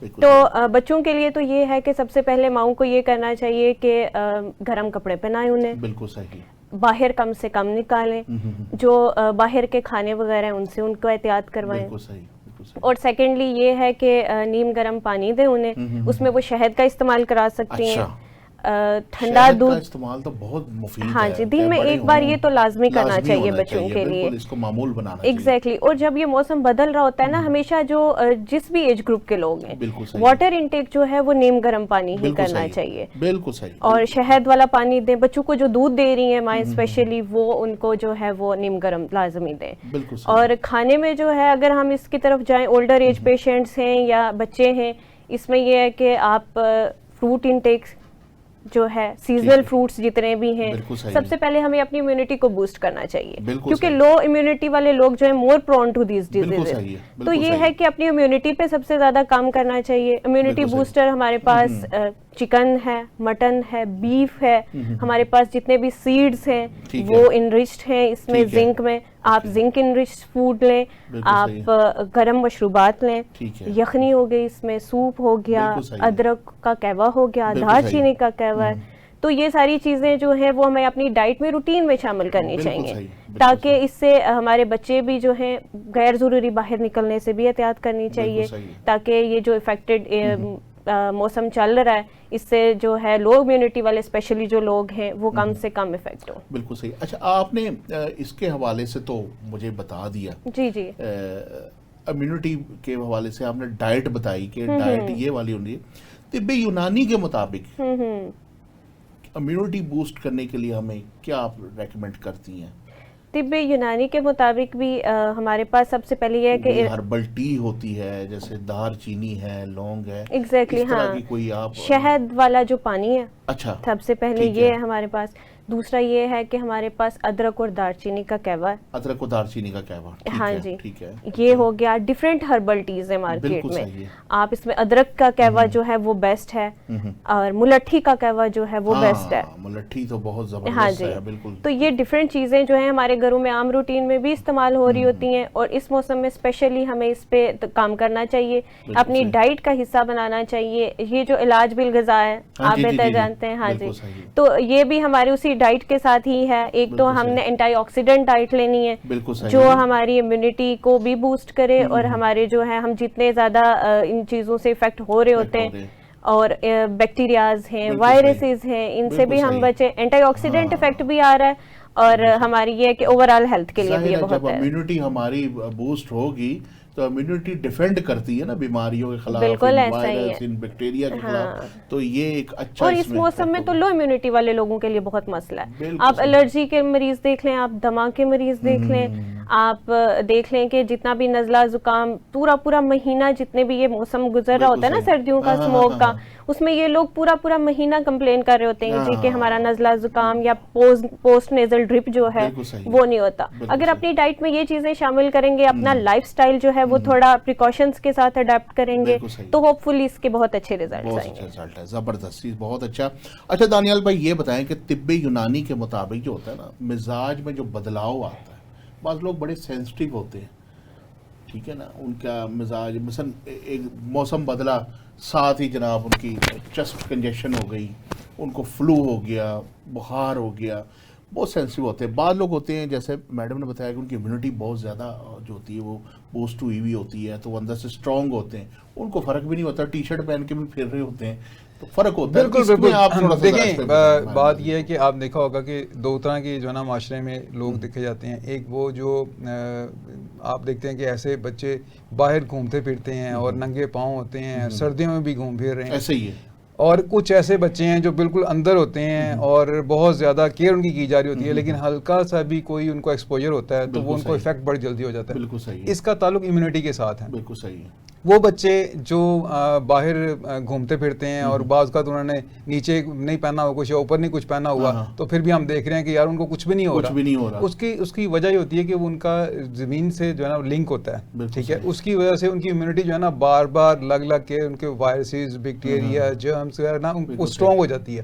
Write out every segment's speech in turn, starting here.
تو بچوں کے لیے تو یہ ہے کہ سب سے پہلے ماؤں کو یہ کرنا چاہیے کہ گرم کپڑے پہنائیں انہیں, بالکل صحیح, باہر کم سے کم نکالیں, جو باہر کے کھانے وغیرہ ہیں ان سے ان کو احتیاط کروائیں. بالکل صحیح. اور سیکنڈلی یہ ہے کہ نیم گرم پانی دیں انہیں, اس میں وہ شہد کا استعمال کرا سکتی ہیں, ٹھنڈا دودھ استعمال تو بہت مفید ہے. ہاں جی, دن میں ایک بار یہ تو لازمی کرنا چاہیے بچوں کے لیے, اس کو معمول بنانا چاہیے. ایگزیکٹلی. اور جب یہ موسم بدل رہا ہوتا ہے نا, ہمیشہ جو جس بھی ایج گروپ کے لوگ ہیں, واٹر انٹیک جو ہے وہ نیم گرم پانی ہی کرنا چاہیے. بالکل صحیح. اور شہد والا پانی دیں بچوں کو, جو دودھ دے رہی ہیں مائیں اسپیشلی, وہ ان کو جو ہے وہ نیم گرم لازمی دیں. اور کھانے میں جو ہے, اگر ہم اس کی طرف جائیں, اولڈر ایج پیشنٹس ہیں یا بچے ہیں, اس میں یہ ہے کہ آپ فروٹ انٹیک جو ہے, سیزنل فروٹس جتنے بھی ہیں, سب سے پہلے ہمیں اپنی امیونٹی کو بوسٹ کرنا چاہیے, کیونکہ لو امیونٹی والے لوگ جو ہیں مور پرون ٹو دیز ڈیزیز. تو یہ ہے کہ اپنی امیونٹی پہ سب سے زیادہ کام کرنا چاہیے. امیونٹی بوسٹر ہمارے پاس چکن ہے, مٹن ہے, بیف ہے, ہمارے پاس جتنے بھی سیڈز ہیں وہ انریچڈ ہیں اس میں زنک میں. آپ زنک انریچڈ فوڈ لیں, آپ گرم مشروبات لیں, یخنی ہو گئی, اس میں سوپ ہو گیا, ادرک کا قہوہ ہو گیا, دار چینی کا قہوہ ہے. تو یہ ساری چیزیں جو ہیں وہ ہمیں اپنی ڈائٹ میں روٹین میں شامل کرنی چاہیے, تاکہ اس سے ہمارے بچے بھی جو ہیں غیر ضروری باہر نکلنے سے بھی احتیاط کرنی چاہیے, تاکہ یہ جو افیکٹڈ موسم چل رہا ہے اس سے جو ہے لو امیونٹی والے اسپیشلی جو لوگ ہیں وہ کم سے کم افیکٹ ہو. بالکل صحیح. اچھا, آپ نے اس کے حوالے سے تو مجھے بتا دیا, جی جی, امیونٹی کے حوالے سے آپ نے ڈائٹ بتائی کہ ڈائٹ یہ والی ہونی ہے. طب یونانی کے مطابق امیونٹی بوسٹ کرنے کے لیے ہمیں کیا آپ ریکمینڈ کرتی ہیں؟ طب یونانی کے مطابق بھی ہمارے پاس سب سے پہلے یہ ہے کہ ہربل ٹی ہوتی ہے, جیسے دار چینی ہے, لونگ ہے, ایگزیکٹلی, ہاں, کوئی آپ شہد والا جو پانی ہے, اچھا, سب سے پہلے یہ ہے ہمارے پاس. دوسرا یہ ہے کہ ہمارے پاس ادرک اور دار چینی کا قہوہ ہے. ادرک اور دار چینی کا قہوہ, ہاں جی, یہ ہو گیا. ڈفرینٹ ہربل ٹیز ہے مارکیٹ میں, آپ اس میں ادرک کا قہوہ جو ہے وہ بیسٹ ہے, اور ملٹھی کا قہوہ جو ہے وہ بیسٹ ہے. ملٹھی تو بہت زبردست ہے, بالکل. تو یہ ڈفرینٹ چیزیں جو ہیں ہمارے گھروں میں عام روٹین میں بھی استعمال ہو رہی ہوتی ہیں, اور اس موسم میں اسپیشلی ہمیں اس پہ کام کرنا چاہیے, اپنی ڈائٹ کا حصہ بنانا چاہیے. یہ جو علاج بالغذا ہے آپ بہتر جانتے ہیں, ہاں جی, تو یہ بھی ہمارے اسی ڈائٹ کے ساتھ ہی ہے. ایک تو ہم نے اینٹی آکسیڈنٹ ڈائٹ لینی ہے جو ہماری امیونٹی کو بھی بوسٹ کرے, اور ہمارے جو ہے ہم جتنے زیادہ ان چیزوں سے افیکٹ ہو رہے ہوتے ہیں, اور بیکٹیریاز ہیں, وائرسز ہیں, ان سے بھی ہم بچیں. اینٹی آکسیڈنٹ افیکٹ بھی آ رہا ہے, اور ہماری یہ کہ اوور آل ہیلتھ کے لیے بھی یہ بہت ہے. امیونٹی ہماری بوسٹ ہوگی تو امیونٹی ڈیفینڈ کرتی ہے نا بیماریوں کے خلاف, بالکل ایسا ہی ہے, بیکٹیریا کے خلاف. تو یہ ایک اچھا, اور اس موسم میں تو لو امیونٹی والے لوگوں کے لیے بہت مسئلہ ہے. آپ الرجی کے مریض دیکھ لیں, آپ دما کے مریض دیکھ لیں, آپ دیکھ لیں کہ جتنا بھی نزلہ زکام پورا مہینہ, جتنے بھی یہ موسم گزر رہا ہوتا ہے نا سردیوں کا, اسموک کا, اس میں یہ لوگ پورا مہینہ کمپلین کر رہے ہوتے ہیں جی کہ ہمارا نزلہ زکام یا پوسٹ نیزل ڈرپ جو ہے وہ نہیں ہوتا. اگر اپنی ڈائٹ میں یہ چیزیں شامل کریں گے, اپنا لائف سٹائل جو ہے وہ تھوڑا پریکاشنز کے ساتھ اڈاپٹ کریں گے, تو ہوپ فلی اس کے بہت اچھے ریزلٹس آئیں گے. زبردست, بہت اچھا. اچھا دانیال بھائی, یہ بتائیں کہ طب یونانی کے مطابق جو ہوتا ہے نا, مزاج میں جو بدلاؤ آتا ہے, بعض لوگ بڑے سینسٹیو ہوتے ہیں, ٹھیک ہے نا, ان کا مزاج مثلا ایک موسم بدلا, ساتھ ہی جناب ان کی چیسٹ کنجیشن ہو گئی, ان کو فلو ہو گیا, بخار ہو گیا, بہت سینسٹیو ہوتے ہیں. بعض لوگ ہوتے ہیں جیسے میڈم نے بتایا کہ ان کی امیونٹی بہت زیادہ جو ہوتی ہے وہ بوسٹ ہوئی ہوئی ہوتی ہے, تو وہ اندر سے اسٹرانگ ہوتے ہیں, ان کو فرق بھی نہیں ہوتا, ٹی شرٹ پہن کے بھی پھر رہے ہوتے ہیں, تو فرق ہوتا ہے. بالکل. دیکھیں بات یہ ہے کہ آپ دیکھا ہوگا کہ دو طرح کے جو ہے نا معاشرے میں لوگ دیکھے جاتے ہیں. ایک وہ جو آپ دیکھتے ہیں کہ ایسے بچے باہر گھومتے پھرتے ہیں اور ننگے پاؤں ہوتے ہیں, سردیوں میں بھی گھوم پھر رہے ہیں, ایسے ہی ہے. اور کچھ ایسے بچے ہیں جو بالکل اندر ہوتے ہیں اور بہت زیادہ کیئر ان کی جا رہی ہوتی ہے, لیکن ہلکا سا بھی کوئی ان کو ایکسپوجر ہوتا ہے تو وہ ان کو افیکٹ بڑی جلدی ہو جاتا ہے. بالکل صحیح. اس کا تعلق امیونٹی کے ساتھ ہے. بالکل صحیح ہے. وہ بچے جو باہر گھومتے پھرتے ہیں اور بعض کا انہوں نے نیچے نہیں پہنا ہوا کچھ یا اوپر نہیں کچھ پہنا ہوا, تو پھر بھی ہم دیکھ رہے ہیں کہ یار ان کو کچھ بھی نہیں ہو رہا. اس کی وجہ یہ ہوتی ہے کہ وہ ان کا زمین سے جو ہے نا لنک ہوتا ہے, ٹھیک ہے, اس کی وجہ سے ان کی امیونٹی جو ہے نا بار بار لگ کے ان کے وائرسز, بیکٹیریا, جرمز وغیرہ نا وہ اسٹرانگ ہو جاتی ہے.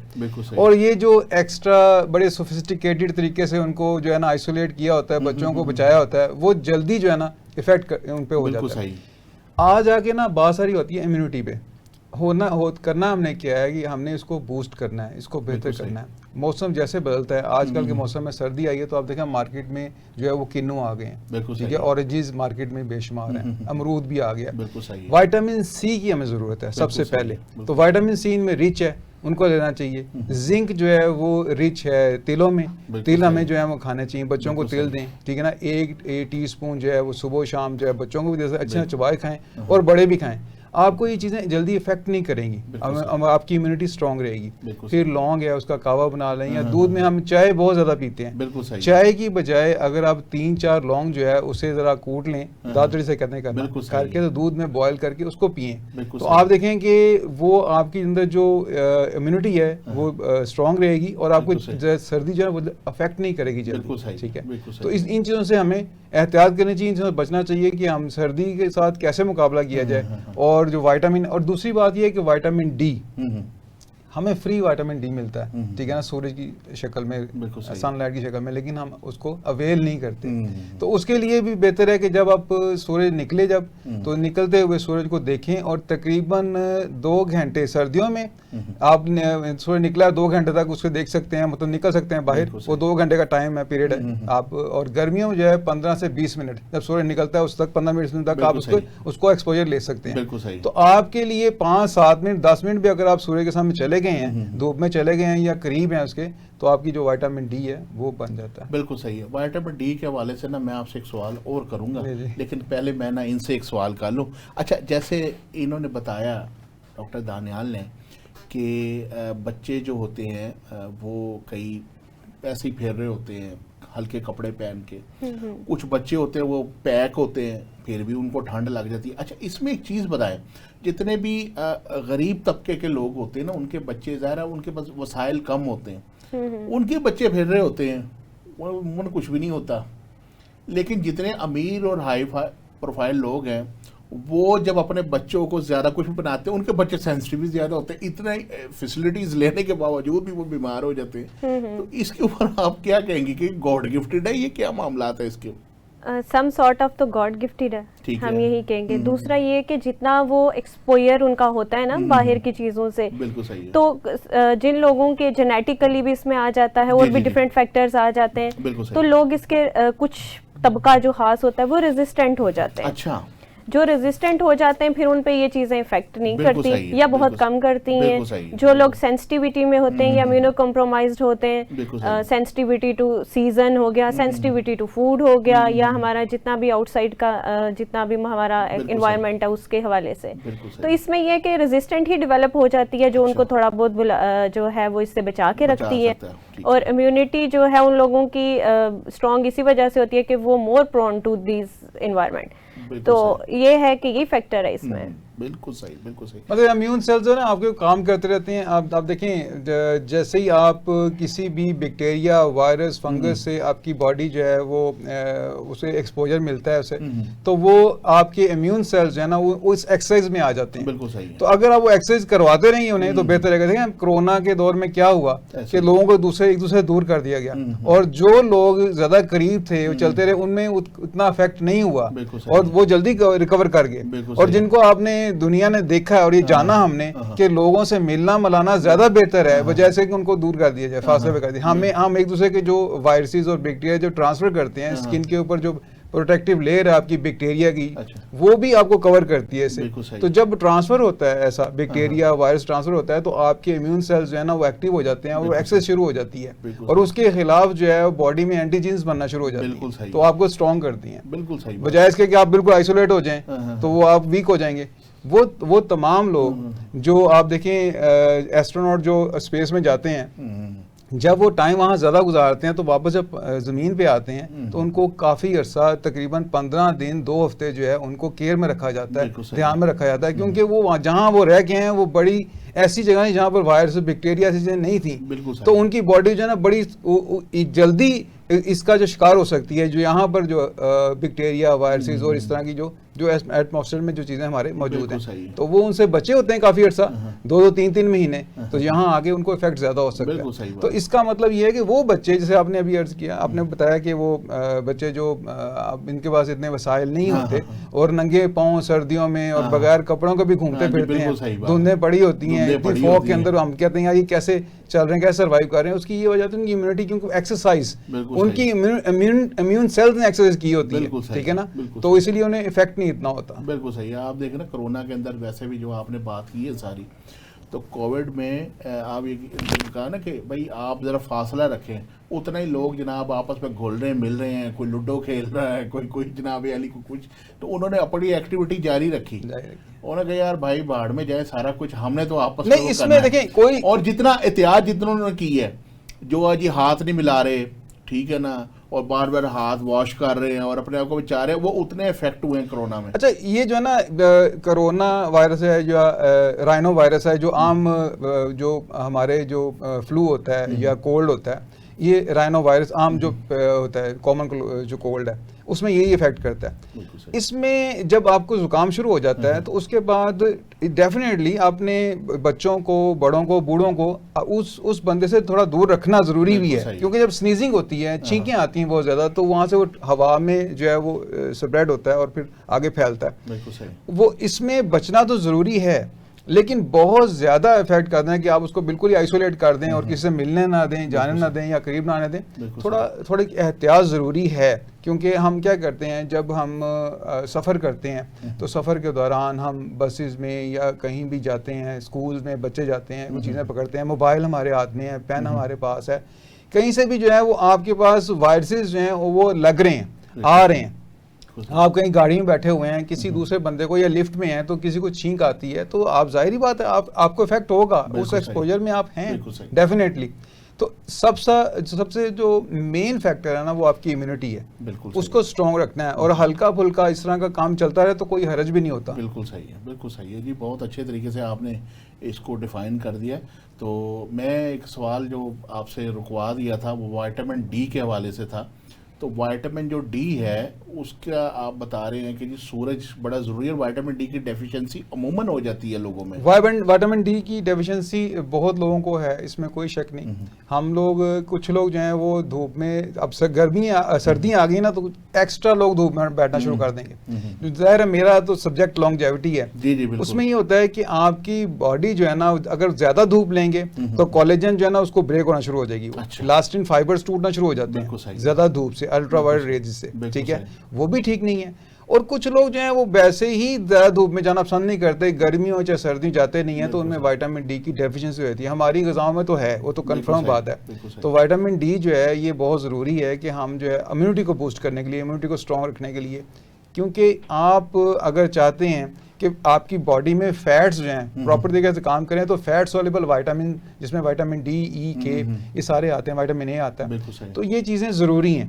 اور یہ جو ایکسٹرا بڑے سوفسٹیکیٹڈ طریقے سے ان کو جو ہے نا آئسولیٹ کیا ہوتا ہے, بچوں کو بچایا ہوتا ہے, وہ جلدی جو ہے نا افیکٹ ان پہ ہو جاتا ہے. آج آ کے نا بات ساری ہوتی ہے امیونٹی پہ کرنا ہم نے کیا ہے کہ ہم نے اس کو بوسٹ کرنا ہے, اس کو بہتر کرنا ہے. موسم جیسے بدلتا ہے, آج کل کے موسم میں سردی آئی ہے تو آپ دیکھیں مارکیٹ میں جو ہے وہ کنو آ گئے ہیں, ٹھیک ہے, اورنجز مارکیٹ میں بے شمار ہیں, امرود بھی آ گیا. وائٹامن سی کی ہمیں ضرورت ہے سب سے پہلے, تو وائٹامن سی ان میں ریچ ہے, ان کو لینا چاہیے. زنک جو ہے وہ ریچ ہے تیلوں میں, تیل ہمیں جو ہے وہ کھانے چاہیے, بچوں کو تیل دیں, ٹھیک ہے نا, 1 ٹی اسپون جو ہے وہ صبح شام جو ہے بچوں کو بھی دے, اچھا چبائے کھائیں اور بڑے بھی کھائیں. آپ کو یہ چیزیں جلدی افیکٹ نہیں کریں گی, آپ کی امیونٹی اسٹرانگ رہے گی. پھر لونگ ہے اس کا کہوہ بنا لیں, یا دودھ میں ہم چائے بہت زیادہ پیتے ہیں, چائے کی بجائے اگر آپ 3-4 لونگ جو ہے اسے ذرا کوٹ لیں, دادری سے کہتے ہیں کر کے, تو دودھ میں بوائل کر کے اس کو پئیں, تو آپ دیکھیں کہ وہ آپ کے اندر جو امیونٹی ہے وہ اسٹرانگ رہے گی, اور آپ کو سردی جو ہے وہ افیکٹ نہیں کرے گی جلدی, ٹھیک ہے. تو ان چیزوں سے ہمیں احتیاط کرنی چاہیے, ان چیزوں سے بچنا چاہیے کہ ہم سردی کے ساتھ کیسے مقابلہ کیا جائے. اور جو وائٹامن, اور دوسری بات یہ ہے کہ وائٹامن ڈی, ہمیں فری وائٹامن ڈی ملتا ہے, ٹھیک ہے نا, سورج کی شکل میں, سن لائٹ کی شکل میں, لیکن ہم اس کو اویل نہیں کرتے. تو اس کے لیے بھی بہتر ہے کہ جب آپ سورج نکلے, جب تو نکلتے ہوئے سورج کو دیکھیں, اور تقریباً 2 گھنٹے سردیوں میں آپ سورج نکلا 2 گھنٹے تک اس کو دیکھ سکتے ہیں, مطلب نکل سکتے ہیں باہر, وہ 2 گھنٹے کا ٹائم ہے, پیریڈ ہے آپ. اور گرمیوں میں جو ہے 15 سے 20 منٹ, جب سورج نکلتا ہے اس تک 15 منٹ تک آپ اس کو ایکسپوجر لے سکتے ہیں. تو آپ کے لیے 5-7 منٹ 10 منٹ بھی اگر آپ سورج کے سامنے چلے گئے ہیں, دھوپ میں چلے گئے ہیں یا قریب ہیں اس کے, تو آپ کی جو وائٹامن ڈی ہے وہ بن جاتا ہے. بالکل صحیح ہے. وائٹامن ڈی کے حوالے سے نا میں آپ سے ایک سوال اور کروں گا, لیکن پہلے میں نا ان سے ایک سوال کر لوں. اچھا, جیسے انہوں نے بتایا ڈاکٹر دانیال نے کہ بچے جو ہوتے ہیں وہ کئی ایسے ہی پھیر رہے ہوتے ہیں ہلکے کپڑے پہن کے, کچھ بچے ہوتے ہیں وہ پیک ہوتے ہیں, پھر بھی ان کو ٹھنڈ لگ جاتی ہے. اچھا, اس میں ایک چیز بتائیں, جتنے بھی غریب طبقے کے لوگ ہوتے ہیں نا, ان کے بچے ظاہر ہے ان کے پاس وسائل کم ہوتے ہیں, ان کے بچے پھر رہے ہوتے ہیں, ان کچھ بھی نہیں ہوتا. لیکن جتنے امیر اور ہائی پروفائل لوگ ہیں وہ جب اپنے بچوں کو زیادہ کچھ بھی بناتے ہیں, ان کے بچے سینسٹیو بھی زیادہ ہوتے ہیں, اتنے فیسلٹیز لینے کے باوجود بھی وہ بیمار ہو جاتے ہیں. تو اس کے اوپر آپ کیا کہیں گے کہ گاڈ گفٹڈ ہے, یہ کیا معاملات ہے اس کے؟ سم سارٹ آف تو گاڈ گفٹڈ ہے, ہم یہی کہیں گے. دوسرا یہ کہ جتنا وہ ایکسپوئر ان کا ہوتا ہے نا باہر کی چیزوں سے, تو جن لوگوں کے جینیٹیکلی بھی اس میں آ جاتا ہے, اور بھی ڈفرینٹ فیکٹرز آ جاتے ہیں, تو لوگ اس کے کچھ طبقہ جو خاص ہوتا ہے وہ ریزسٹنٹ ہو جاتے ہیں. اچھا, جو ریزسٹنٹ ہو جاتے ہیں پھر ان پہ یہ چیزیں افیکٹ نہیں کرتی یا بہت کم کرتی ہیں. جو لوگ سینسٹیوٹی میں ہوتے ہیں یا امیونو کمپرومائزڈ ہوتے ہیں, سینسٹیوٹی ٹو سیزن ہو گیا, سینسٹیوٹی ٹو فوڈ ہو گیا, یا ہمارا جتنا بھی آؤٹ سائڈ کا جتنا بھی ہمارا انوائرمنٹ ہے اس کے حوالے سے, تو اس میں یہ کہ ریزسٹنٹ ہی ڈیولپ ہو جاتی ہے, جو ان کو تھوڑا بہت جو ہے وہ اس سے بچا کے رکھتی ہے. اور امیونٹی جو ہے ان لوگوں کی اسٹرانگ اسی وجہ سے ہوتی ہے کہ وہ مور پرون ٹو دیز انوائرمنٹ. تو یہ ہے کہ یہ فیکٹر ہے اس میں. بالکل صحیح, بالکل صحیح. مطلب امیون سیلز جو ہے نا آپ کے کام کرتے رہتے ہیں. آپ دیکھیں جیسے ہی آپ کسی بھی بیکٹیریا, وائرس, فنگس سے آپ کی باڈی جو ہے وہ اسے ایکسپوجر ملتا ہے اسے, تو وہ آپ کے امیون سیلز جو ہے نا وہ اس ایکسرسائز میں آ جاتے ہیں. بالکل صحیح. تو اگر آپ وہ ایکسرسائز کرواتے رہیں انہیں تو بہتر ہے. دیکھیں کرونا کے دور میں کیا ہوا کہ لوگوں کو ایک دوسرے سے دور کر دیا گیا, اور جو لوگ زیادہ قریب تھے وہ چلتے رہے, ان میں اتنا افیکٹ نہیں ہوا, اور وہ جلدی ریکور کر گئے. اور جن کو آپ نے دنیا نے دیکھا اور یہ جانا ہم نے کہ لوگوں سے ملنا ملانا زیادہ بہتر ہے, بجائے سے کہ ان کو دور کر دیا جائے, فاصلے پہ کر دیا. ہم ایک دوسرے کے جو وائرسز اور بیکٹیریا جو ٹرانسفر کرتے ہیں اسکن کے اوپر, جو پروٹیکٹیو لیئر ہے آپ کی بیکٹیریا کی, وہ بھی آپ کو کور کرتی ہے اسے. تو جب ٹرانسفر ہوتا ہے ایسا بیکٹیریا وائرس ٹرانسفر ہوتا ہے, تو آپ کے امیون سیلز جو ہے نا وہ ایکٹیو ہو جاتے ہیں, اور وہ ایکسس شروع ہو جاتی ہے, اور اس کے خلاف جو ہے باڈی میں اینٹی جینز بننا شروع ہو جاتی ہیں, تو آپ کو اسٹرانگ کرتی ہیں. بالکل صحیح. بجائے اس کے کہ آپ بالکل آئسولیٹ ہو جائیں تو وہ آپ ویک ہو جائیں گے. وہ تمام لوگ جو آپ دیکھیں ایسٹروناٹ جو اسپیس میں جاتے ہیں, جب وہ ٹائم وہاں زیادہ گزارتے ہیں تو واپس جب زمین پہ آتے ہیں تو ان کو کافی عرصہ تقریباً 15 دن 2 ہفتے جو ہے ان کو کیئر میں رکھا جاتا ہے, دھیان میں رکھا جاتا ہے, کیونکہ وہ جہاں وہ رہ گئے ہیں وہ بڑی ایسی جگہ جہاں پر وائرس بیکٹیریا ایسی چیزیں نہیں تھیں, بالکل صحیح. تو ان کی باڈی جو ہے نا بڑی جلدی اس کا جو شکار ہو سکتی ہے, جو یہاں پر جو بیکٹیریا وائرسز اور اس طرح کی جو ایٹماسفیئر میں جو چیزیں ہمارے موجود ہیں, تو وہ ان سے بچے ہوتے ہیں کافی عرصہ, 2-3 مہینے, تو یہاں آگے ان کو افیکٹ زیادہ ہو سکتا ہے. تو اس کا مطلب یہ ہے کہ وہ بچے, جیسے آپ نے ابھی عرض کیا, آپ نے بتایا کہ وہ بچے جو ان کے پاس اتنے وسائل نہیں ہوتے اور ننگے پاؤں سردیوں میں اور بغیر کپڑوں کے بھی گھومتے پھرتے ہیں, دھندیں پڑی ہوتی ہیں, اتنی فوگ کے اندر ہم کہتے ہیں یار یہ کیسے چل رہے ہیں, کیسے سروائیو کر رہے ہیں. اس کی یہ وجہ تو ان کی امیونٹی, کیونکہ ایکسرسائز, ان کی امیون سیلز نے ایکسرسائز کی ہوتی ہے, ٹھیک ہے نا, تو اسی لیے انہیں افیکٹ نہیں اتنا ہوتا. بالکل صحیح ہے. آپ دیکھیں نا کرونا کے اندر ویسے بھی جو آپ نے بات کی ہے ساری, تو کووڈ میں آپ یہ کہا نا کہ بھائی آپ ذرا فاصلہ رکھیں, اتنا ہی لوگ جناب آپس میں گھل رہے ہیں, مل رہے ہیں, کوئی لوڈو کھیل رہا ہے, کوئی جناب علی کو کچھ, تو انہوں نے اپنی ایکٹیویٹی جاری رکھی. انہوں نے کہا یار بھائی باہر میں جائے سارا کچھ, ہم نے تو آپس میں اس میں دیکھیں کوئی, اور جتنا احتیاط جتنا انہوں نے کی ہے, جو آج یہ ہاتھ نہیں ملا رہے, ٹھیک ہے نا, اور بار بار ہاتھ واش کر رہے ہیں اور اپنے آپ کو بچا رہے ہیں, وہ اتنے افیکٹ ہوئے ہیں کرونا میں. اچھا یہ جو ہے نا کرونا وائرس ہے, جو رائنو وائرس ہے, جو عام جو ہمارے جو فلو ہوتا ہے یا کولڈ ہوتا ہے, یہ رائنو وائرس عام جو ہوتا ہے کامن جو کولڈ ہے, اس میں یہی افیکٹ کرتا ہے. اس میں جب آپ کو زکام شروع ہو جاتا ہے تو اس کے بعد ڈیفینیٹلی آپ نے بچوں کو, بڑوں کو, بوڑھوں کو اس بندے سے تھوڑا دور رکھنا ضروری بھی ہے, کیونکہ جب سنیزنگ ہوتی ہے, چھینکیں آتی ہیں بہت زیادہ, تو وہاں سے وہ ہوا میں جو ہے وہ اسپریڈ ہوتا ہے اور پھر آگے پھیلتا ہے. وہ اس میں بچنا تو ضروری ہے, لیکن بہت زیادہ افیکٹ کر دیں کہ آپ اس کو بالکل ہی آئسولیٹ کر دیں اور کسی سے ملنے نہ دیں, جانے نہ دیں یا قریب نہ آنے دیں. تھوڑی احتیاط ضروری ہے, کیونکہ ہم کیا کرتے ہیں جب ہم سفر کرتے ہیں تو سفر کے دوران ہم بسز میں یا کہیں بھی جاتے ہیں, اسکولز میں بچے جاتے ہیں, وہ چیزیں پکڑتے ہیں, موبائل ہمارے ہاتھ میں ہے, پین ہمارے پاس ہے, کہیں سے بھی جو ہے وہ آپ کے پاس وائرسز جو ہیں وہ لگ رہے ہیں, آ رہے ہیں. آپ کہیں گاڑی میں بیٹھے ہوئے ہیں, کسی دوسرے بندے کو یا لفٹ میں ہیں, تو کسی کو چھینک آتی ہے, تو آپ ظاہری بات ہے آپ کو افیکٹ ہوگا, اس ایکسپوجر میں آپ ہیں ڈیفینیٹلی. تو سب سے جو مین فیکٹر ہے نا وہ آپ کی امیونٹی ہے, اس کو اسٹرانگ رکھنا ہے, اور ہلکا پھلکا اس طرح کا کام چلتا رہے تو کوئی حرج بھی نہیں ہوتا. بالکل صحیح ہے, بالکل صحیح ہے جی, بہت اچھے طریقے سے آپ نے اس کو ڈیفائن کر دیا. تو میں ایک سوال جو آپ سے رکوا دیا تھا وہ وائٹامن ڈی کے حوالے سے تھا. تو وائٹامن جو ڈی ہے اس کا آپ بتا رہے ہیں کہ جی سورج بڑا ضروری ہے, وائٹامن ڈی کی ڈیفیشنسی عموماً ہو جاتی ہے لوگوں میں. وائٹامن ڈی کی ڈیفیشنسی بہت لوگوں کو ہے, اس میں کوئی شک نہیں. ہم لوگ, کچھ لوگ جو ہیں وہ دھوپ میں, اب سردیاں آ گئی نا تو ایکسٹرا لوگ دھوپ میں بیٹھنا شروع کر دیں گے. ظاہر ہے میرا تو سبجیکٹ لانگیویٹی ہے, اس میں یہ ہوتا ہے کہ آپ کی باڈی جو ہے نا اگر زیادہ دھوپ لیں گے تو کولیجن جو ہے نا اس کو بریک ہونا شروع ہو جائے گی, لاسٹن فائبرز ٹوٹنا شروع ہو جاتے ہیں زیادہ دھوپ سے, الٹرا وائلٹ ریز سے, ٹھیک ہے, وہ بھی ٹھیک نہیں ہے. اور کچھ لوگ جو ہیں وہ ویسے ہی زیادہ دھوپ میں جانا پسند نہیں کرتے, گرمیوں چاہے سردیوں جاتے نہیں ہیں, تو ان میں وائٹامن ڈی کی ڈیفیشنسی ہوتی ہے. ہماری غذاؤں میں تو ہے, وہ تو کنفرم بات ہے. تو وائٹامن ڈی جو ہے یہ بہت ضروری ہے کہ ہم جو ہے امیونٹی کو بوسٹ کرنے کے لیے, امیونٹی کو اسٹرانگ رکھنے کے لیے, کیونکہ آپ اگر چاہتے ہیں کہ آپ کی باڈی میں فیٹس جو ہیں پراپر طریقے سے کام کریں, تو فیٹ سولوبل وائٹامن, جس میں وائٹامن ڈی, ای, کے, یہ سارے آتے ہیں, وائٹامن اے آتا ہے, تو یہ چیزیں ضروری ہیں.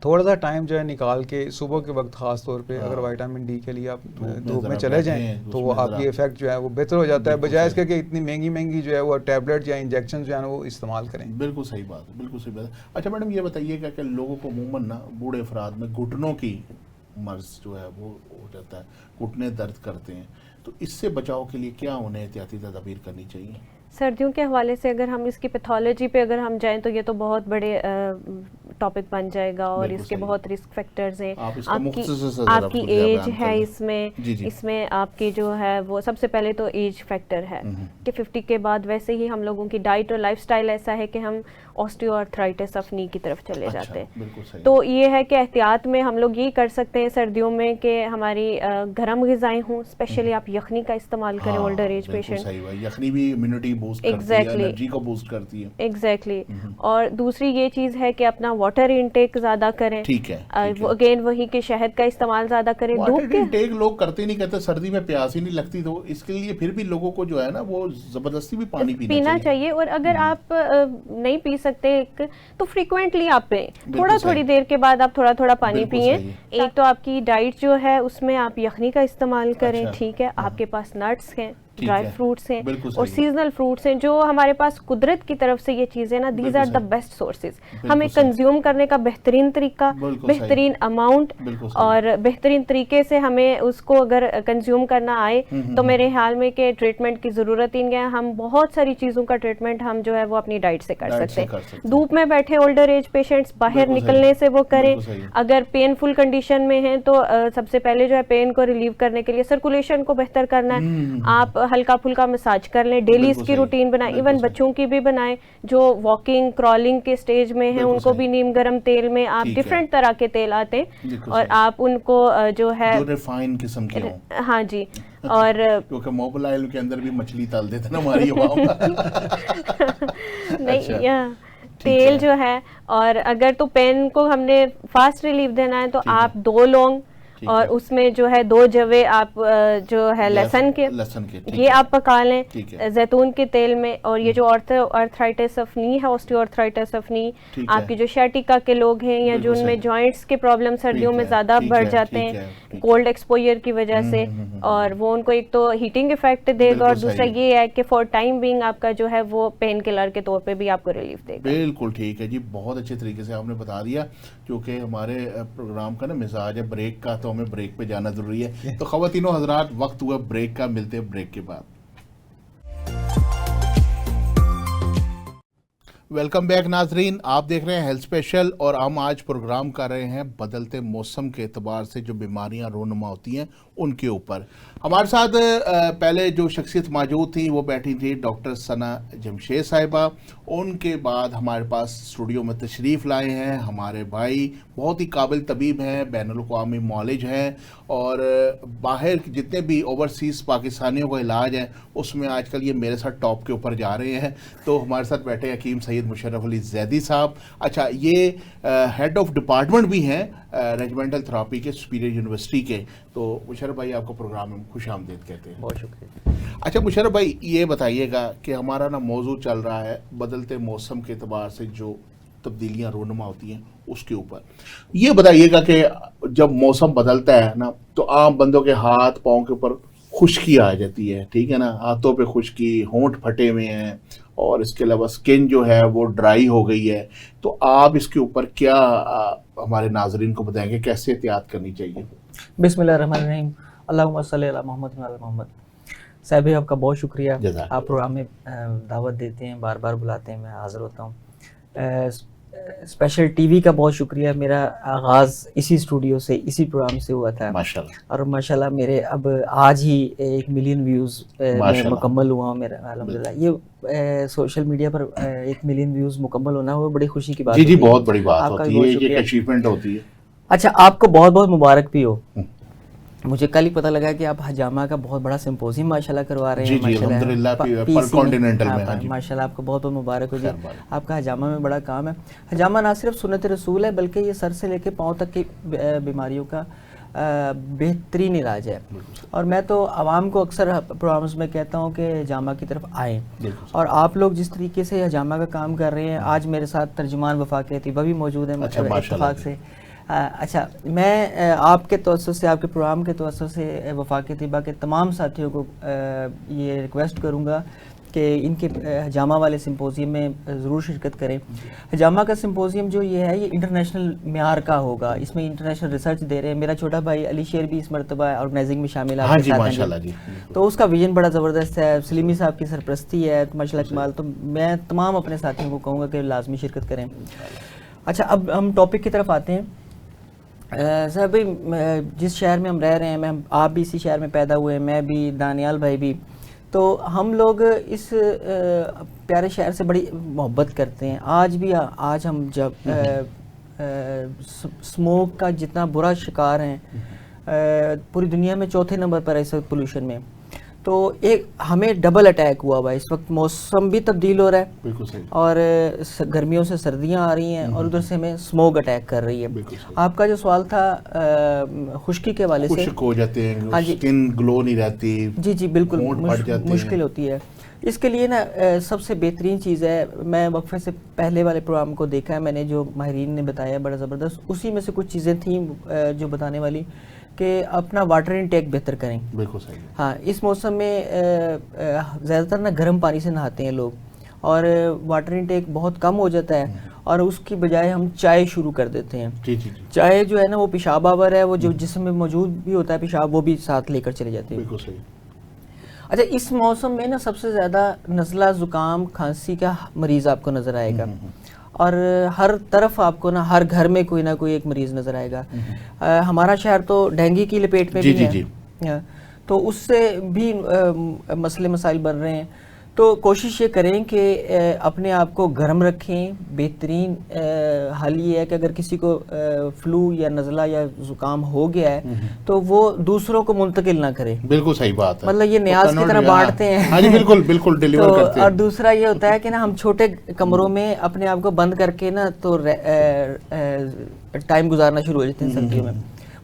تھوڑا سا ٹائم جو ہے نکال کے صبح کے وقت خاص طور پہ اگر وائٹامن ڈی کے لیے آپ دھوپ میں چلے جائیں تو وہ آپ کی افیکٹ جو ہے وہ بہتر ہو جاتا ہے, بجائے اس کے کہ اتنی مہنگی جو ہے وہ ٹیبلٹ یا انجیکشن جو ہے وہ استعمال کریں. بالکل صحیح بات ہے, بالکل صحیح بات ہے. اچھا میڈم یہ بتائیے گا کہ لوگوں کو عموماً نا بوڑھے افراد میں گھٹنوں کی مرض جو ہے وہ ہو جاتا ہے, گھٹنے درد کرتے ہیں, تو اس سے بچاؤ کے لیے کیا انہیں احتیاطی تدابیر کرنی چاہیے؟ سردیوں کے حوالے سے اگر ہم اس کی پیتھولوجی پہ اگر ہم جائیں تو یہ تو بہت بڑے ٹاپک بن جائے گا, اور اس کے بہت رسک فیکٹرز ہیں. آپ کی ایج ہے اس میں آپ کی جو ہے وہ سب سے پہلے تو ایج فیکٹر ہے کہ 50 کے بعد ویسے ہی ہم لوگوں کی ڈائٹ اور لائف سٹائل ایسا ہے کہ ہم آسٹیو آرتھرائٹس آف نی کی طرف چلے جاتے ہیں. تو یہ ہے کہ احتیاط میں ہم لوگ یہ کر سکتے ہیں سردیوں میں کہ ہماری گرم غذائیں ہوں, اسپیشلی آپ یخنی کا استعمال کریں اولڈر ایج پیشنٹ. یخنی بھی امیونٹی بوسٹ کرتی ہے, انرجی کو بوسٹ کرتی ہے. ایگزیکٹلی. اور دوسری یہ چیز ہے کہ اپنا واٹر انٹیک زیادہ کریں. ٹھیک ہے, اگین وہی کہ شہد کا استعمال زیادہ کریں. واٹر انٹیک لوگ کرتے نہیں, کہتے سردی میں پیاس ہی نہیں لگتی, تو اس کے لیے پھر بھی لوگوں کو جو ہے نا وہ زبردستی بھی پانی پینا چاہیے. اور اگر آپ نہیں پی سکتے تو فریکوینٹلی آپ پئیں, تھوڑی دیر کے بعد آپ تھوڑا پانی پئیں. ایک تو آپ کی ڈائٹ جو ہے اس میں آپ یخنی کا استعمال کریں, ٹھیک ہے, آپ کے پاس نٹس ہیں, ڈرائی فروٹس ہیں بالکل اور صحیح. سیزنل فروٹس ہیں جو ہمارے پاس قدرت کی طرف سے یہ چیزیں نا these are the best sources. ہمیں کنزیوم کرنے کا بہترین طریقہ, بہترین اماؤنٹ اور بہترین طریقے سے ہمیں اس کو اگر کنزیوم کرنا آئے تو میرے خیال میں کہ ٹریٹمنٹ کی ضرورت ہی نہیں ہے. ہم بہت ساری چیزوں کا ٹریٹمنٹ ہم جو ہے وہ اپنی ڈائٹ سے کر سکتے ہیں. دھوپ میں بیٹھے اولڈر ایج پیشنٹس باہر نکلنے سے وہ کریں. اگر پین فل کنڈیشن میں ہیں تو سب سے پہلے جو ہے پین کو ریلیو کرنے کے لیے سرکولیشن کو بہتر کرنا ہے. آپ ہلکا پھلکا مساج کر لیں, ڈیلی اس کی روٹین بنائیں. ایون بچوں کی بھی بنائیں جو واکنگ کرالنگ کے سٹیج میں ہیں, ان کو بھی نیم گرم تیل میں آپ ڈفرینٹ طرح کے تیل آتے ہیں اور آپ ان کو جو ہے ریفائن قسم کے ہوں. ہاں جی, اور کیونکہ موبل آئل کے اندر بھی مچھلی تل دیتے نا ہماری عوام. نہیں تیل جو ہے, اور اگر تو پین کو ہم نے فاسٹ ریلیف دینا ہے تو آپ 2 لونگ اور اس میں جو ہے 2 جوے آپ جو ہے لہسن کے یہ آپ پکا لیں زیتون کے تیل میں. اور یہ جو آرتھرائٹس آف نی ہے, آسٹیو آرتھرائٹس آف نی, آپ کی جو شیٹیکا کے لوگ ہیں یا جو ان میں جوائنٹس کے پرابلم سردیوں میں زیادہ بڑھ جاتے ہیں کولڈ ایکسپوئر کی وجہ سے, اور وہ ان کو ایک تو ہیٹنگ افیکٹ دے گا اور دوسرا یہ ہے کہ فار ٹائم بینگ آپ کا جو ہے وہ پین کلر کے طور پہ بھی آپ کو ریلیف دے گا. بالکل ٹھیک ہے جی, بہت اچھے طریقے سے آپ نے بتا دیا. کیونکہ ہمارے پروگرام کا نا مزاج ہے بریک کا, تو ہمیں بریک پہ جانا ضروری ہے. تو خواتین و حضرات وقت ہوا بریک کا, ملتے ہیں بریک کے بعد. ویلکم بیک ناظرین, آپ دیکھ رہے ہیں ہیلتھ اسپیشل اور ہم آج پروگرام کر رہے ہیں بدلتے موسم کے اعتبار سے جو بیماریاں رونما ہوتی ہیں ان کے اوپر. ہمارے ساتھ پہلے جو شخصیت موجود تھی وہ بیٹھی تھی ڈاکٹر ثنا جمشید صاحبہ. ان کے بعد ہمارے پاس اسٹوڈیو میں تشریف لائے ہیں ہمارے بھائی, بہت ہی قابل طبیب ہیں, بین الاقوامی معالج ہیں, اور باہر جتنے بھی اوورسیز پاکستانیوں کا علاج ہے اس میں آج کل یہ میرے ساتھ ٹاپ کے اوپر جا رہے ہیں. تو ہمارے ساتھ بیٹھے حکیم سید مشرف علی زیدی صاحب. اچھا, یہ ہیڈ آف ڈپارٹمنٹ بھی ہیں ریجمنٹل تھراپی کے سپیریئر یونیورسٹی کے. تو مشرف بھائی آپ کو پروگرام میں خوش آمدید کہتے ہیں. بہت شکریہ. اچھا مشرف بھائی, یہ بتائیے گا کہ ہمارا نا موضوع چل رہا ہے بدلتے موسم کے اعتبار سے جو تبدیلیاں رونما ہوتی ہیں اس کے اوپر. یہ بتائیے گا کہ جب موسم بدلتا ہے نا تو عام بندوں کے ہاتھ پاؤں کے اوپر خشکی آ جاتی ہے, ٹھیک ہے نا, ہاتھوں پہ خشکی, ہونٹ پھٹے ہوئے ہیں, اور اس کے علاوہ سکن جو ہے وہ ڈرائی ہو گئی ہے. تو آپ اس کے اوپر کیا ہمارے ناظرین کو بتائیں گے, کیسے احتیاط کرنی چاہیے؟ بسم اللہ الرحمن الرحیم. اللہم صلی علی محمد وعلی محمد. صاحب آپ کا بہت شکریہ, آپ پروگرام میں دعوت دیتے ہیں, بار بار بلاتے ہیں, میں حاضر ہوتا ہوں. اسپیشل ٹی وی کا بہت شکریہ. میرا آغاز اسی اسٹوڈیو سے, اسی پروگرام سے ہوا تھا ماشاءاللہ, اور ماشاءاللہ میرے اب آج ہی 1 ملین ویوز مکمل ہوا میرا الحمدللہ. یہ سوشل میڈیا پر 1 ملین ویوز مکمل ہونا وہ بڑی خوشی کی بات ہے. جی بہت بڑی بات ہوتی ہے, یہ اچیومنٹ ہوتی ہے. اچھا, آپ کو بہت بہت مبارک بھی ہو. مجھے کل ہی پتہ لگا کہ آپ حجامہ کا بہت بڑا سمپوزیم ماشاءاللہ کروا رہے ہیں. الحمدللہ پر کانٹیننٹل میں. ماشاءاللہ آپ کو بہت بہت مبارک ہو جی. آپ کا حجامہ میں بڑا کام ہے. حجامہ نہ صرف سنت رسول ہے بلکہ یہ سر سے لے کے پاؤں تک کی بیماریوں کا بہترین علاج ہے. اور میں تو عوام کو اکثر پروگرامز میں کہتا ہوں کہ حجامہ کی طرف آئیں, اور آپ لوگ جس طریقے سے حجامہ کا کام کر رہے ہیں, آج میرے ساتھ ترجمان وفاق طیبہ بھی موجود ہیں اتفاق سے. اچھا, میں آپ کے توسط سے, آپ کے پروگرام کے توسط سے وفاق طیبہ کے تمام ساتھیوں کو یہ ریکویسٹ کروں گا کہ ان کے حجامہ والے سمپوزیم میں ضرور شرکت کریں. حجامہ کا سمپوزیم جو یہ ہے یہ انٹرنیشنل معیار کا ہوگا, اس میں انٹرنیشنل ریسرچ دے رہے ہیں. میرا چھوٹا بھائی علی شیر بھی اس مرتبہ آرگنائزنگ میں شامل ہے. تو اس کا ویژن بڑا زبردست ہے, سلیمی صاحب کی سرپرستی ہے, ماشاءاللہ کمال. تو میں تمام اپنے ساتھیوں کو کہوں گا کہ لازمی شرکت کریں. اچھا, اب ہم ٹاپک کی طرف آتے ہیں. صاحب بھائی, جس شہر میں ہم رہ رہے ہیں, آپ بھی اسی شہر میں پیدا ہوئے ہیں, میں بھی, دانیال بھائی بھی, تو ہم لوگ اس پیارے شہر سے بڑی محبت کرتے ہیں. آج ہم جب اسموک کا جتنا برا شکار ہیں, پوری دنیا میں 4تھے نمبر پر ہے اس وقت پولوشن میں, تو ایک ہمیں ڈبل اٹیک ہوا ہوا ہے. اس وقت موسم بھی تبدیل ہو رہا ہے اور گرمیوں سے سردیاں آ رہی ہیں, اور ادھر سے ہمیں اسموک اٹیک کر رہی ہے. آپ کا جو سوال تھا خشکی کے حوالے سے, خشک ہو جاتے ہیں, سکن گلو نہیں رہتی. جی بالکل مشکل ہوتی ہے. اس کے لیے نا سب سے بہترین چیز ہے, میں وقفے سے پہلے والے پروگرام کو دیکھا ہے میں نے, جو ماہرین نے بتایا بڑا زبردست, اسی میں سے کچھ چیزیں تھیں جو بتانے والی کہ اپنا واٹر انٹیک بہتر کریں. بالکل صحیح. ہاں اس موسم میں زیادہ تر نا گرم پانی سے نہاتے ہیں لوگ اور واٹر انٹیک بہت کم ہو جاتا ہے اور اس کی بجائے ہم چائے شروع کر دیتے ہیں. جی جی. چائے جو ہے نا وہ پیشاب آور ہے, وہ جو جسم میں موجود بھی ہوتا ہے پیشاب وہ بھی ساتھ لے کر چلے جاتے ہیں. بالکل صحیح. اچھا اس موسم میں نا سب سے زیادہ نزلہ زکام کھانسی کا مریض آپ کو نظر آئے گا اور ہر طرف آپ کو نا ہر گھر میں کوئی نہ کوئی ایک مریض نظر آئے گا. ہمارا شہر تو ڈینگی کی لپیٹ میں بھی ہے تو اس سے بھی مسئلے مسائل بن رہے ہیں. تو کوشش یہ کریں کہ اپنے آپ کو گرم رکھیں. بہترین حل یہ ہے کہ اگر کسی کو فلو یا نزلہ یا زکام ہو گیا ہے تو وہ دوسروں کو منتقل نہ کرے. بالکل صحیح بات ہے. مطلب یہ نیاز کی طرح بانٹتے ہیں. ہاں جی بالکل بالکل ڈیلیور کرتے ہیں. اور دوسرا یہ ہوتا ہے کہ نا ہم چھوٹے کمروں میں اپنے آپ کو بند کر کے نا تو ٹائم گزارنا شروع ہو جاتے ہیں سردیوں میں.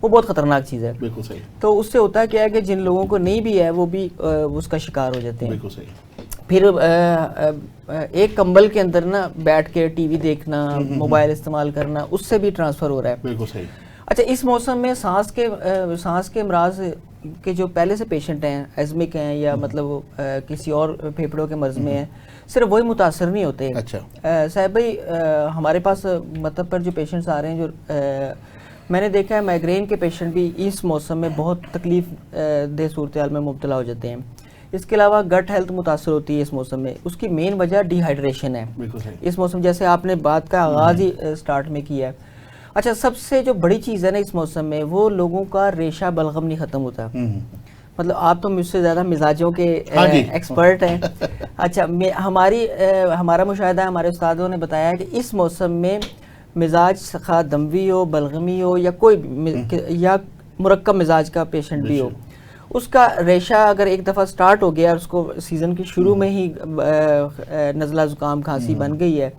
وہ بہت خطرناک چیز ہے. بالکل صحیح. تو اس سے ہوتا کیا ہے کہ جن لوگوں کو نہیں بھی ہے وہ بھی اس کا شکار ہو جاتے ہیں. بالکل صحیح. پھر ایک کمبل کے اندر نا بیٹھ کے ٹی وی دیکھنا, موبائل استعمال کرنا, اس سے بھی ٹرانسفر ہو رہا ہے. بالکل صحیح. اچھا اس موسم میں سانس کے امراض کے جو پہلے سے پیشنٹ ہیں, ایزمک ہیں یا مطلب کسی اور پھیپھڑوں کے مرض میں ہیں, صرف وہی متاثر نہیں ہوتے. اچھا صاحب بھائی ہمارے پاس مطلب پر جو پیشنٹس آ رہے ہیں جو میں نے دیکھا ہے مائگرین کے پیشنٹ بھی اس موسم میں بہت تکلیف دہ صورتحال میں مبتلا ہو جاتے ہیں. اس کے علاوہ گٹ ہیلتھ متاثر ہوتی ہے اس موسم میں. اس کی مین وجہ ڈی ہائیڈریشن ہے اس موسم, جیسے آپ نے بات کا آغاز ہی سٹارٹ میں کیا ہے. اچھا سب سے جو بڑی چیز ہے نا اس موسم میں وہ لوگوں کا ریشہ بلغم نہیں ختم ہوتا. مطلب آپ تو مجھ سے زیادہ مزاجوں کے ایکسپرٹ ہیں. اچھا ہمارا مشاہدہ ہمارے استادوں نے بتایا ہے کہ اس موسم میں مزاج خواہ دموی ہو, بلغمی ہو یا کوئی یا مرکب مزاج کا پیشنٹ بھی ہو, اس کا ریشہ اگر ایک دفعہ سٹارٹ ہو گیا اور اس کو سیزن کے شروع میں ہی نزلہ زکام کھانسی بن گئی ہے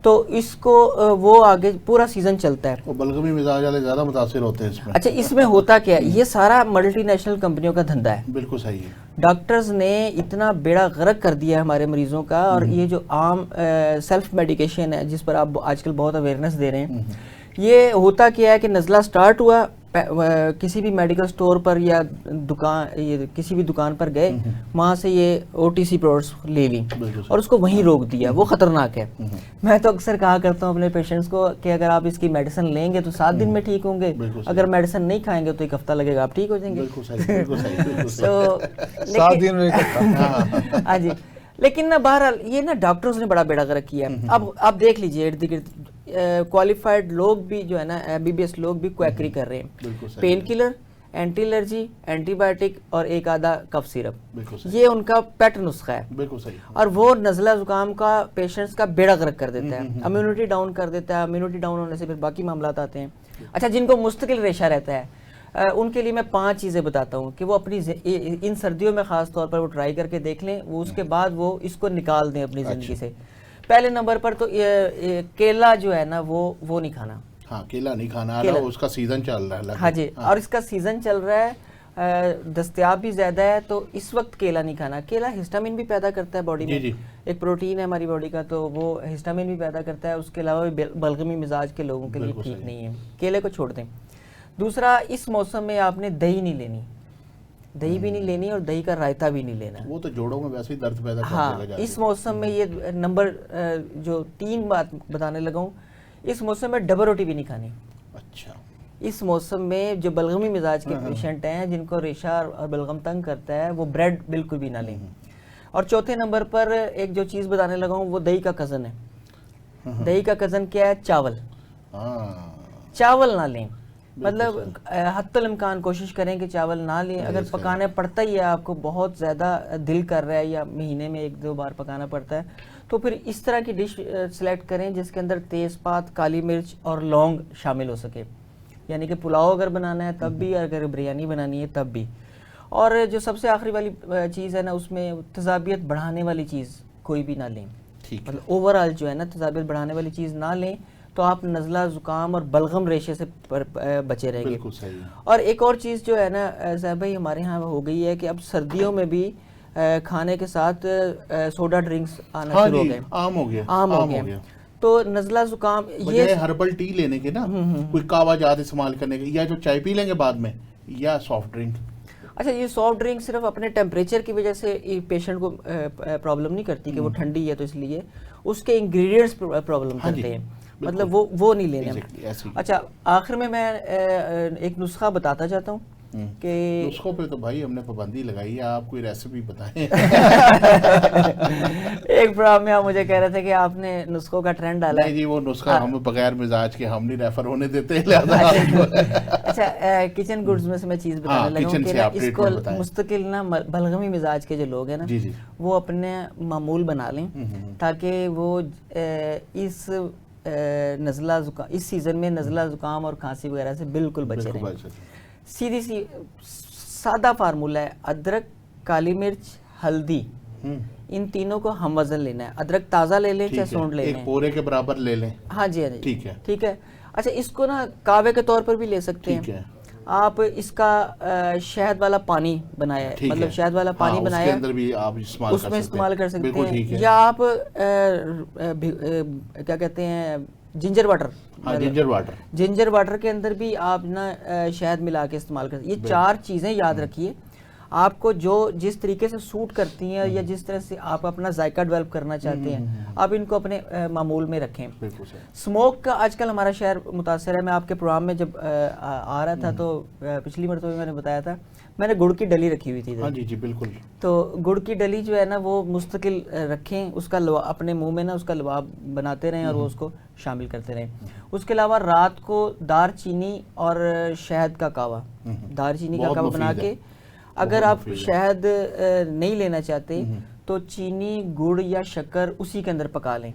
تو اس کو وہ آگے پورا سیزن چلتا ہے. وہ بلغمی مزاج والے زیادہ متاثر ہوتے ہیں اس میں. اچھا اس میں ہوتا کیا ہے, یہ سارا ملٹی نیشنل کمپنیوں کا دھندا ہے. بالکل صحیح ہے. ڈاکٹرز نے اتنا بیڑا غرق کر دیا ہے ہمارے مریضوں کا, اور یہ جو عام سیلف میڈیکیشن ہے جس پر آپ آج کل بہت اویئرنیس دے رہے ہیں, یہ ہوتا کیا ہے کہ نزلہ سٹارٹ ہوا, کسی بھی میڈیکل سٹور پر یا کسی بھی دکان پر گئے, وہاں سے یہ او ٹی سی پروڈکٹس لے لی اور اس کو وہیں روک دیا. وہ خطرناک ہے. میں تو اکثر کہا کرتا ہوں اپنے پیشنٹس کو کہ اگر آپ اس کی میڈیسن لیں گے تو 7 دن میں ٹھیک ہوں گے, اگر میڈیسن نہیں کھائیں گے تو 1 ہفتہ لگے گا, آپ ٹھیک ہو جائیں گے. 7 دن میں. ہاں جی. لیکن نا بہرحال یہ نا ڈاکٹرز نے بڑا بیڑا غرق کیا ہے. اب آپ دیکھ لیجئے ارد گرد کوالیفائڈ لوگ بھی جو ہے نا MBBS لوگ بھی کویکری کر رہے ہیں. Pain killer, anti allergy, antibiotic اور ایک آدھا کف سیرپ, یہ ان کا پیٹ نسخہ ہے. بالکل صحیح. اور وہ نزلہ زکام کا پیشنٹس کا بیڑا غرق کر دیتا ہے, امیونٹی ڈاؤن کر دیتا ہے. امیونٹی ڈاؤن ہونے سے پھر باقی معاملات آتے ہیں. اچھا جن کو مستقل ریشہ رہتا ہے ان کے لیے میں 5 چیزیں بتاتا ہوں کہ وہ اپنی ان سردیوں میں خاص طور پر وہ ٹرائی کر کے دیکھ لیں, وہ اس کے بعد وہ اس کو نکال دیں اپنی زندگی سے. پہلے نمبر پر تو کیلا جو ہے نا وہ نہیں کھانا. ہاں کیلا نہیں کھانا, اس کا سیزن چل رہا ہے. ہاں جی, اور اس کا سیزن چل رہا ہے, دستیاب بھی زیادہ ہے, تو اس وقت کیلا نہیں کھانا. کیلا ہسٹامین بھی پیدا کرتا ہے باڈی میں, ایک پروٹین ہے ہماری باڈی کا, تو وہ ہسٹامین بھی پیدا کرتا ہے. اس کے علاوہ بلغمی مزاج کے لوگوں کے لیے ٹھیک نہیں ہے, کیلے کو چھوڑ دیں. دوسرا اس موسم میں آپ نے دہی نہیں لینی, دہی بھی نہیں لینی اور دہی کا رائتا بھی نہیں لینا. وہ تو جوڑوں میں ویسے ہی درد پیدا کرنے لگا. ہاں اس موسم میں یہ نمبر جو 3 بات بتانے لگا ہوں, اس موسم میں ڈبل روٹی بھی نہیں کھانی. اچھا اس موسم میں جو بلغمی مزاج کے پیشنٹ ہیں جن کو ریشہ اور بلغم تنگ کرتا ہے وہ بریڈ بالکل بھی نہ لیں. اور چوتھے نمبر پر ایک جو چیز بتانے لگا ہوں وہ دہی کا کزن ہے. دہی کا کزن کیا ہے؟ چاول. چاول نہ لیں, مطلب حتی الامکان کوشش کریں کہ چاول نہ لیں. اگر پکانا پڑتا ہی ہے, آپ کو بہت زیادہ دل کر رہا ہے یا مہینے میں 1-2 بار پکانا پڑتا ہے, تو پھر اس طرح کی ڈش سلیکٹ کریں جس کے اندر تیز پات, کالی مرچ اور لونگ شامل ہو سکے. یعنی کہ پلاؤ اگر بنانا ہے تب بھی, اگر بریانی بنانی ہے تب بھی. اور جو سب سے آخری والی چیز ہے نا, اس میں تیزابیت بڑھانے والی چیز کوئی بھی نہ لیں. مطلب اوورآل جو ہے نا تیزابیت بڑھانے والی چیز نہ لیں تو آپ نزلہ زکام اور بلغم ریشے سے بچے رہیں گے. اور ایک اور چیز جو ہے نا صاحب بھائی ہمارے ہاں ہو گئی ہے کہ اب سردیوں میں بھی کھانے کے ساتھ سوڈا ڈرنکس آنا شروع ہو گئے, عام ہو گئے. تو نزلہ زکام یہ ہربل ٹی لینے کے نا, کوئی کہوا جات استعمال کرنے کے, یا جو چائے پی لیں گے بعد میں, یا سافٹ ڈرنک؟ اچھا یہ سافٹ ڈرنک صرف اپنے ٹیمپریچر کی وجہ سے پیشنٹ کو پرابلم نہیں کرتی کہ وہ ٹھنڈی ہے تو اس لیے، اس کے انگریڈینٹس پرابلم کرتے ہیں، مطلب وہ نہیں لینے. اچھا آخر میں ایک نسخہ بتاتا چاہتا ہوں کہ نسخوں پہ تو بھائی ہم نے پابندی لگائی ہے، آپ کوئی ریسیپی بتائیں. ایک پروگرام میں آپ مجھے کہہ رہے تھے کہ آپ نے نسخوں کا ٹرینڈ ڈالا ہے. نہیں جی وہ نسخہ ہم بغیر مزاج کے ہم نہیں ریفر ہونے دیتے. اچھا کچن گڈز میں سے میں چیز بتانے لگا ہوں کہ اس کو مستقل نا بلغمی مزاج کے جو لوگ ہیں نا وہ اپنے معمول بنا لیں تاکہ وہ اس نزلہ زکام اس سیزن میں نزلہ زکام اور کھانسی وغیرہ سے بالکل بچے رہیں. سیدھی سی سادہ فارمولہ ہے، ادرک، کالی مرچ، ہلدی، ان تینوں کو ہم وزن لینا ہے. ادرک تازہ لے لیں چاہے سونڈ لے لیں، ایک پورے کے برابر لے لیں. ہاں جی ہاں جی ٹھیک ہے ٹھیک ہے. اچھا اس کو نا کعوے کے طور پر بھی لے سکتے ہیں. آپ اس کا شہد والا پانی بنایا ہے، مطلب شہد والا پانی بنایا اس میں استعمال کر سکتے ہیں، یا آپ کیا کہتے ہیں جنجر واٹر، جنجر واٹر کے اندر بھی آپ نا شہد ملا کے استعمال کرتے ہیں. یہ 4 چیزیں یاد رکھیے، آپ کو جو جس طریقے سے سوٹ کرتی ہیں یا جس طرح سے آپ اپنا ذائقہ ڈیولپ کرنا چاہتے ہیں آپ ان کو اپنے معمول میں رکھیں. سموک کا آج کل ہمارا شہر متاثر ہے. میں آپ کے پروگرام میں جب آ رہا تھا تو پچھلی مرتبہ میں نے بتایا تھا میں نے گڑ کی ڈلی رکھی ہوئی تھی. جی بالکل. تو گڑ کی ڈلی جو ہے نا وہ مستقل رکھیں، اس کا اپنے منہ میں نا اس کا لعاب بناتے رہیں اور وہ اس کو شامل کرتے رہیں. اس کے علاوہ رات کو دار چینی اور شہد کا کعوہ، دار چینی کا کعوہ بنا کے، اگر آپ شہد نہیں لینا چاہتے تو چینی، گڑ یا شکر اسی کے اندر پکا لیں.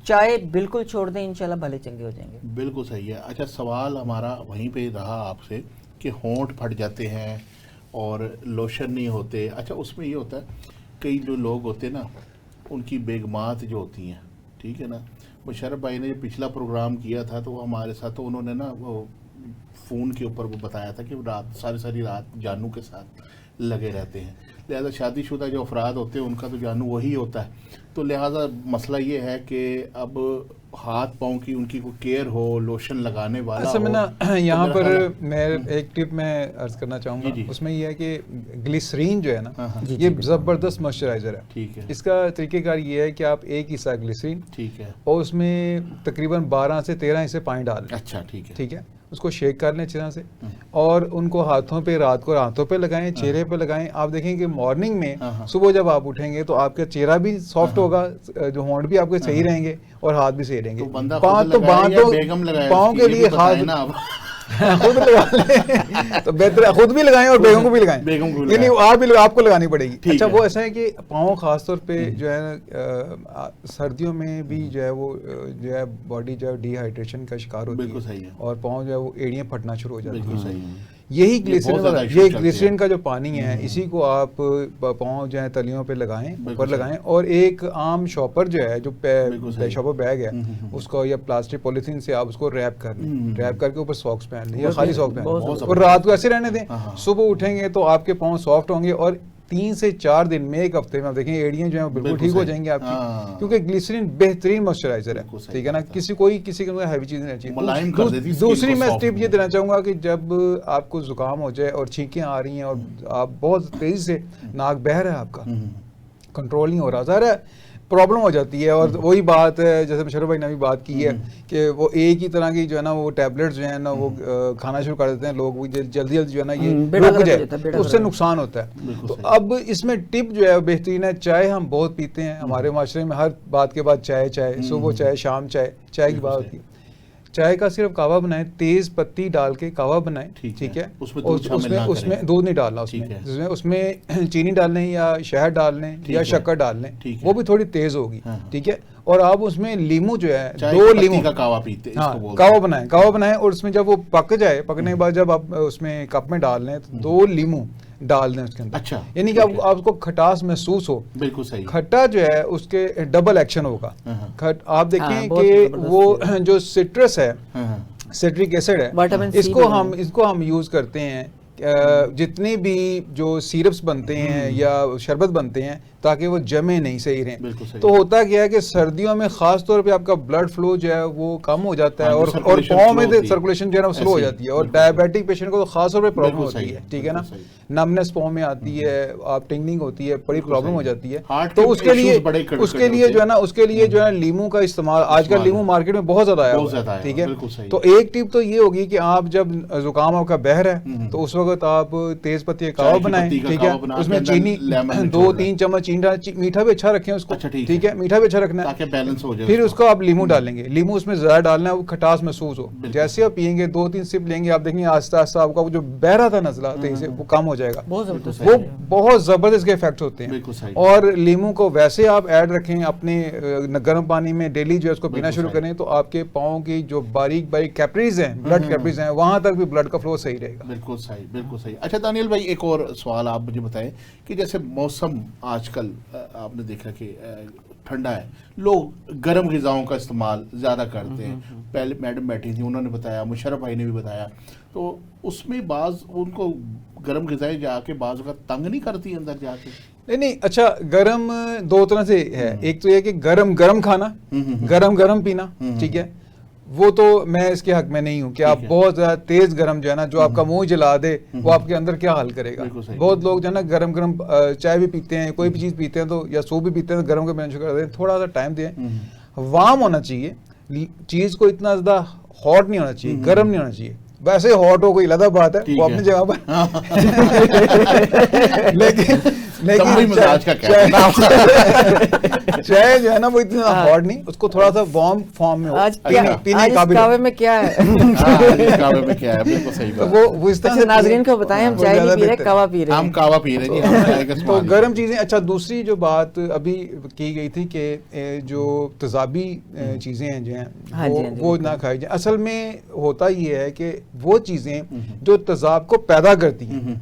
چائے بالکل چھوڑ دیں، انشاءاللہ بھلے چنگے ہو جائیں گے. بالکل صحیح ہے. اچھا سوال ہمارا وہیں پہ رہا آپ سے کہ ہونٹ پھٹ جاتے ہیں اور لوشن نہیں ہوتے. اچھا اس میں یہ ہوتا ہے کئی جو لوگ ہوتے ہیں نا ان کی بیگمات جو ہوتی ہیں، ٹھیک ہے نا، مشرف بھائی نے جو پچھلا پروگرام کیا تھا تو وہ ہمارے ساتھ تو انہوں نے نا وہ فون کے اوپر وہ بتایا تھا کہ رات ساری رات جانو کے ساتھ لگے رہتے ہیں. لہذا شادی شدہ جو افراد ہوتے ہیں ان کا تو جانو وہی ہوتا ہے. تو لہذا مسئلہ یہ ہے کہ اب ہاتھ پاؤں کی ان کی کوئی کیئر ہو، لوشن لگانے والا ہو. اصل میں نا یہاں پر میں ایک ٹپ میں عرض کرنا چاہوں گا، اس میں یہ ہے کہ گلیسرین جو ہے نا یہ زبردست موئسچرائزر ہے. ٹھیک ہے. اس کا طریقہ کار یہ ہے کہ آپ ایک حصہ گلیسرین، ٹھیک ہے، اور اس میں تقریباً 12 سے 13 حصے پانی ڈال لیں. اچھا ٹھیک ہے. ٹھیک ہے، اس کو شیک کر لیں اچھی طرح سے اور ان کو ہاتھوں پہ، رات کو ہاتھوں پہ لگائیں، چہرے پہ لگائیں. آپ دیکھیں کہ مارننگ میں صبح جب آپ اٹھیں گے تو آپ کا چہرہ بھی سافٹ ہوگا، جو ہونٹ بھی آپ کے صحیح رہیں گے اور ہاتھ بھی صحیح رہیں گے. پاؤں کے لیے خاص خود لگا لیں تو بہتر ہے، خود بھی لگائیں اور بیگم کو بھی لگائیں، یعنی آپ کو لگانی پڑے گی. اچھا وہ ایسا ہے کہ پاؤں خاص طور پہ جو ہے سردیوں میں بھی جو ہے وہ جو ہے باڈی جو ہے ڈی ہائیڈریشن کا شکار ہوتی ہے اور پاؤں جو ہے وہ ایڑیاں پھٹنا شروع ہو جاتی ہیں. یہی گلیسرین کا جو پانی ہے اسی کو آپ پاؤں جو ہے تلیوں پہ لگائیں، اوپر لگائیں، اور ایک عام شاپر جو ہے جو شاپر بیگ ہے اس کو یا پلاسٹک پولیتھین سے آپ اس کو ریپ کر لیں، ریپ کر کے اوپر ساکس پہن لیں یا خالی ساکس پہن لیں اور رات کو ایسے رہنے دیں. صبح اٹھیں گے تو آپ کے پاؤں سافٹ ہوں گے اور 3 سے 4 دن میں، ایک ہفتے میں آپ دیکھیں ایڑیاں جو ہیں بالکل ٹھیک ہو جائیں گی آپ کی، کیونکہ گلیسرین بہترین موئسچرائزر ہے. ٹھیک ہے نا، کسی کے اندر ہیوی چیز نہیں چاہیے. دوسری میں ٹپ یہ دینا چاہوں گا کہ جب آپ کو زکام ہو جائے اور چھینکیں آ رہی ہیں اور آپ بہت تیزی سے ناک بہہ رہا ہے، آپ کا کنٹرول نہیں ہو رہا، ظاہر ہے پرابلم ہو جاتی ہے. اور وہی بات ہے جیسے مشرف بھائی نے بھی بات کی ہے کہ وہ ایک ہی طرح کی جو ہے نا وہ ٹیبلٹس جو ہیں نا وہ کھانا شروع کر دیتے ہیں لوگ، جلدی جو ہے نا یہ رک جائے تو اس سے نقصان ہوتا ہے. تو اب اس میں ٹپ جو ہے بہترین ہے. چائے ہم بہت پیتے ہیں ہمارے معاشرے میں، ہر بات کے بعد چائے، صبح چائے، شام چائے کی بات ہوتی ہے. چائے کا صرف کعوہ بنائیں، تیز پتی ڈال کے کعوہ بنائیں. ٹھیک ہے، اس میں دودھ نہیں ڈالنا، اس میں چینی ڈال لیں یا شہد ڈال لیں یا شکر ڈال لیں، وہ بھی تھوڑی تیز ہوگی. ٹھیک ہے، اور آپ اس میں لیمو جو ہے 2 لیمو کا کعوہ بنائیں اور اس میں جب وہ پک جائے، پکنے کے بعد جب آپ اس میں کپ میں ڈال لیں تو 2 لیمو ڈال دیں اس کے اندر. اچھا، یعنی کہ آپ کو کھٹاس محسوس ہو. بالکل صحیح. کھٹا جو ہے اس کے ڈبل ایکشن ہوگا. آپ دیکھیں کہ وہ جو سٹرس ہے، سٹرک ایسڈ ہے، اس کو ہم یوز کرتے ہیں. جتنے بھی جو سیرپس بنتے ہیں یا شربت بنتے ہیں تاکہ وہ جمے نہیں صحیح رہیں. بالکل صحیح. تو ہوتا کیا ہے کہ سردیوں میں خاص طور پہ آپ کا بلڈ فلو جو ہے وہ کم ہو جاتا ہے, اور پاؤں میں سرکولیشن جو ہے نا سلو ہو جاتی ہے, اور ڈائبیٹک پیشنٹ کو تو خاص طور پہ پرابلم ہوتی ہے, ٹھیک ہے نا, نمنس پاؤں میں آتی ہے, آپ ٹنگنگ ہوتی ہے, بڑی پرابلم ہو جاتی ہے. تو اس کے لیے جو ہے نا, اس کے لیے جو ہے لیمو کا استعمال, آج کل لیمو مارکیٹ میں بہت زیادہ آیا ہوا ہے, ٹھیک ہے. تو ایک ٹپ تو یہ ہوگی کہ آپ جب زکام آپ کا بہ رہا ہے تو اس وقت آپ تیز پتی کہوا بنائیں, ٹھیک ہے, اس میں چینی 2-3 چمچ چینی, میٹھا بھی اچھا رکھیں اس کو, ٹھیک ہے, میٹھا بھی اچھا رکھنا ہے, بیلنس ہو جائے. پھر اس کو آپ لیمو ڈالیں گے, لیمو اس میں زیادہ ڈالنا ہے, وہ کھٹاس محسوس ہو, جیسے آپ پیئیں گے 2-3 سپ لیں گے, آپ دیکھیں گے آہستہ آہستہ آپ کا جو بہ رہا تھا نزلہ تیز سے وہ کم ہو جائے گا. وہ بہت زبردست کے افیکٹ ہوتے ہیں. اور لیمو کو ویسے آپ ایڈ رکھیں اپنے گرم پانی میں ڈیلی جو ہے اس کو پینا شروع کریں, تو آپ کے پاؤں کی جو باریک باریک کیپریز ہیں, بلڈ کیپریز ہیں, وہاں تک بھی بلڈ کا فلو صحیح رہے گا. بالکل صحیح, بالکل صحیح. اچھا دانیال بھائی, ایک اور سوال آپ مجھے بتائیں کہ جیسے موسم آج کل آپ نے دیکھا کہ ٹھنڈا ہے, لوگ گرم غذاؤں کا استعمال زیادہ کرتے ہیں. پہلے میڈم بیٹھی تھی, انہوں نے بتایا, مشرف بھائی نے بھی بتایا, تو اس میں بعض ان کو گرم غذائیں جا کے بعض کا تنگ نہیں کرتی اندر جا کے؟ نہیں, اچھا گرم دو طرح سے ہے, ایک تو یہ کہ گرم کھانا, گرم پینا, ٹھیک ہے, وہ تو میں اس کے حق میں نہیں ہوں کہ آپ بہت زیادہ تیز گرم جو ہے نا, جو آپ کا منہ جلا دے, وہ آپ کے اندر کیا حل کرے گا. بہت لوگ جو ہے نا گرم چائے بھی پیتے ہیں, کوئی بھی چیز پیتے ہیں تو, یا سوپ بھی پیتے ہیں, گرم کا پینا شروع کر دیں. تھوڑا سا ٹائم دیں, وارم ہونا چاہیے چیز کو, اتنا زیادہ ہاٹ نہیں ہونا چاہیے, گرم نہیں ہونا چاہیے. ویسے ہاٹ ہو کوئی علیحدہ بات ہے, وہ اپنی جگہ پر, لیکن چائے جو ہے نا وہ اتنا ہارڈ نہیں, اس کو تھوڑا سا وارم فارم میں پینے قابل. کعوے میں کیا ہے, وہ اس طرح ناظرین کو بتائیں, ہم چائے نہیں پی رہے, کعوہ پی رہے ہیں, ہم کعوہ پی رہے ہیں. تو گرم چیزیں. اچھا دوسری جو بات ابھی کی گئی تھی کہ جو تیزابی چیزیں ہیں جو ہیں وہ نہ کھائی جائیں. اصل میں ہوتا یہ ہے کہ وہ چیزیں جو تیزاب کو پیدا کرتی ہیں,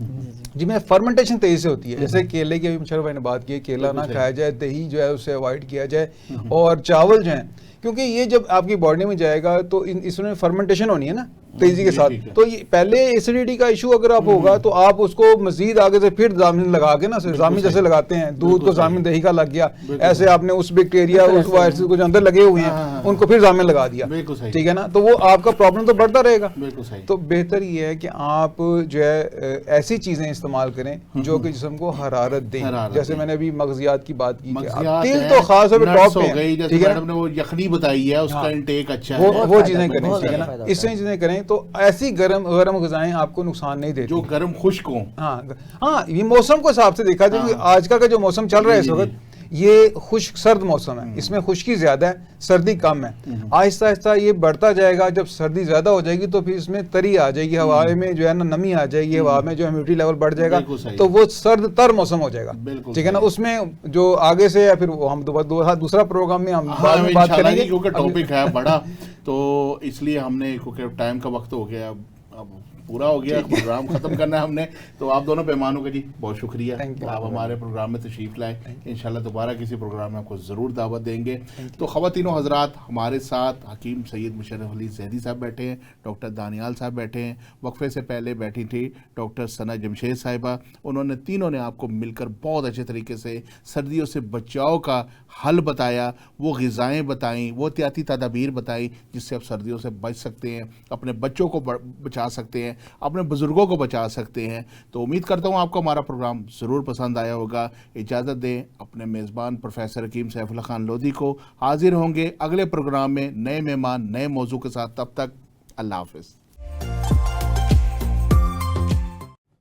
جن میں فرمنٹیشن تیزی سے ہوتی ہے, جیسے کیلے کی ابھی مشرف بھائی نے بات کی, کیلا نہ کھایا جائے, دہی جو ہے اسے اوائڈ کیا جائے, اور چاول جو ہیں, کیونکہ یہ جب آپ کی باڈی میں جائے گا تو اس میں فرمنٹیشن ہونی ہے نا تیزی کے ساتھ, تو یہ پہلے ایسیڈیٹی کا ایشو اگر آپ ہوگا تو آپ اس کو مزید آگے سے پھر زامن لگا کے نا, زامن جیسے لگاتے ہیں, دودھ کو زامن دہی کا لگ گیا, ایسے آپ نے اس بیکٹیریا اس وائرس کو جو اندر لگے ہوئے ہیں ان کو پھر زامن لگا دیا, ٹھیک ہے نا, تو وہ آپ کا پرابلم تو بڑھتا رہے گا. تو بہتر یہ ہے کہ آپ جو ہے ایسی چیزیں استعمال کریں جو کہ جسم کو حرارت دیں, جیسے میں نے ابھی مغزیات کی بات کی, تیل تو خاص طور پہ ٹاپ پہ ہے, ٹھیک ہے نا, وہ یخنی بتائی ہے, اس کا انٹیک اچھا ہے, وہ چیزیں کریں, ٹھیک ہے نا, اس سے چیزیں کریں. تو ایسی گرم غذائیں آپ کو نقصان نہیں دیتی, جو گرم خشک ہوں. ہاں یہ موسم کو حساب سے دیکھا جائے, آج کل کا جو موسم چل رہا ہے اس وقت, یہ خشک سرد موسم ہے, اس میں خشکی زیادہ ہے, سردی کم ہے. آہستہ آہستہ یہ بڑھتا جائے گا, جب سردی زیادہ ہو جائے گی تو پھر اس میں تری آ جائے گی, ہوا میں جو ہے نا نمی آ جائے گی, ہوا میں جو ہیومیڈیٹی لیول بڑھ جائے گا, تو وہ سرد تر موسم ہو جائے گا, ٹھیک ہے نا. اس میں جو آگے سے, یا پھر ہم دوسرا پروگرام میں ہم بات کریں گے, کیونکہ ٹاپک ہے بڑا, تو اس لیے ہم نے, کیونکہ ٹائم کا وقت ہو گیا, اب پورا ہو گیا, پروگرام ختم کرنا ہے ہم نے. تو آپ دونوں مہمانوں کا جی بہت شکریہ, آپ ہمارے پروگرام میں تشریف لائے. انشاءاللہ دوبارہ کسی پروگرام میں آپ کو ضرور دعوت دیں گے. تو خواتین و حضرات, ہمارے ساتھ حکیم سید مشرف علی زیدی صاحب بیٹھے ہیں, ڈاکٹر دانیال صاحب بیٹھے ہیں, وقفے سے پہلے بیٹھی تھی ڈاکٹر ثنا جمشید صاحبہ. انہوں نے تینوں نے آپ کو مل کر بہت اچھے طریقے سے سردیوں سے بچاؤ کا حل بتایا, وہ غذائیں بتائیں, وہ احتیاطی تدابیر بتائیں جس سے آپ سردیوں سے بچ سکتے ہیں, اپنے بچوں کو بچا سکتے ہیں, اپنے بزرگوں کو بچا سکتے ہیں. تو امید کرتا ہوں آپ کو ہمارا پروگرام ضرور پسند آیا ہوگا. اجازت دیں اپنے میزبان پروفیسر حکیم سیف اللہ خان لودھی کو. حاضر ہوں گے اگلے پروگرام میں نئے مہمان, نئے موضوع کے ساتھ. تب تک اللہ حافظ.